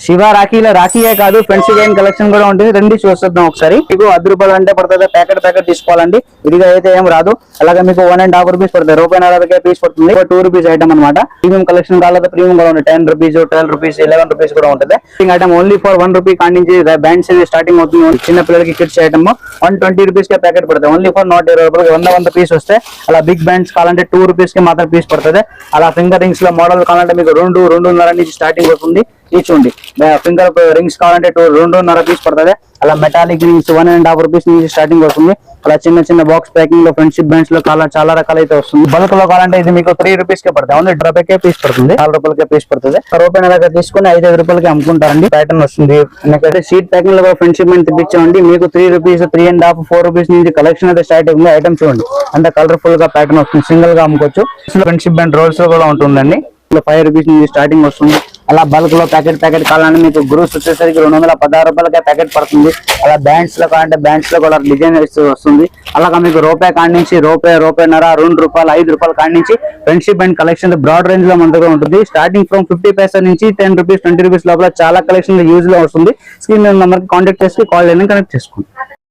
శివ రాఖీలో రాఖీయే కాదు friendship gain collection కూడా ఉంటుంది. రెండు చూస్తున్నాం ఒకసారి. మీకు 10 రూపాయలు అంటే పడుతుంది. ప్యాకెట్ తీసుకోవాలండి. విడిగా అయితే ఏం రాదు. అలాగే మీకు 1.5 రూపీస్ పడుతుంది. ₹1.50 పీస్ పడుతుంది. 2 రూపీస్ ఐటమ్ అనమాట. ప్రీమియం కలెక్షన్ కాలేదు, ప్రీమియం కూడా ఉంది. 10 రూపీస్, 12 రూపీస్, 11 రూపీస్ కూడా ఉంటుంది. ఐటమ్ ఓన్లీ ఫర్ 1 రూపీ కాడి బ్యాండ్స్ స్టార్టింగ్ అవుతుంది. చిన్న పిల్లలకి కిడ్స్ ఐటమ్ 120 రూపీస్ కే ప్యాకెట్ పడుతుంది. ఓన్లీ ఫర్ 120 రూపాయలు 100 పీస్ వస్తే. అలా బిగ్ బ్యాండ్స్ కావాలంటే 2 రూపీస్ కి మాత్రం పీస్ పడుతుంది. అలా ఫింగర్ రింగ్స్ లో మోడల్ కావాలంటే మీకు 2.5 నుంచి స్టార్టింగ్ అవుతుంది. చూడండి, ఫింగర్ రింగ్స్ కావాలంటే 2.5 పీస్ పడుతుంది. అలా మెటాలిక్ రింగ్స్ 1.5 రూపీస్ నుంచి స్టార్టింగ్ అవుతుంది. అలా చిన్న బాక్స్ ప్యాకింగ్ లో ఫ్రెండ్షిప్ బ్యాండ్స్ లో చాలా రకాలు అయితే వస్తుంది. బల్క్ లో కావాలంటే ఇది మీకు 3 రూపీస్ కే పడుతుంది. ఓన్లీ ₹1 పీస్ పడుతుంది. ₹4 పీస్ పడుతుంది. ₹1 తీసుకుని 5 రూపాయలకి అమ్ముకుంటారండి. ప్యాటర్న్ వస్తుంది. షీట్ ప్యాకింగ్ లో ఫ్రెండ్షిప్ బ్యాండ్ తెప్పించామండి. మీకు 3 రూపీస్, 3.5, 4 రూపీస్ నుంచి కలెక్షన్ అయితే స్టార్ట్ అవుతుంది. ఐటమ్ చూడండి, అంటే కలర్ఫుల్ గా ప్యాటర్న్ వస్తుంది. సింగిల్ గా అమ్ముకోవచ్చు. ఫ్రెండ్షిప్ బ్యాండ్ రోల్స్ లో కూడా ఉంటుందండి. 5 రూపీస్ నుంచి స్టార్టింగ్ వస్తుంది. అలా బల్క్ లో ప్యాకెట్ కావాలంటే మీకు గ్రూప్స్ వచ్చేసరికి ₹216 ప్యాకెట్ పడుతుంది. అలా బ్యాండ్స్ లో కావాలంటే బ్యాండ్స్ లో కూడా డిజైన్ వస్తుంది. అలాగా మీకు ₹1 కాడి నుంచి ₹1.50, ₹2, ₹5 కాడి నుంచి friendship and collection broad range లో మన దగ్గర ఉంటుంది. స్టార్టింగ్ ఫ్రమ్ 50 పైసా నుంచి 10 రూపీస్, 20 రూపీస్ లోపల చాలా కలెక్షన్ యూజ్ లో వస్తుంది. స్క్రీన్ నెంబర్ కి కాంటాక్ట్ చేసి కాల్ కనెక్ట్ చేసుకోండి.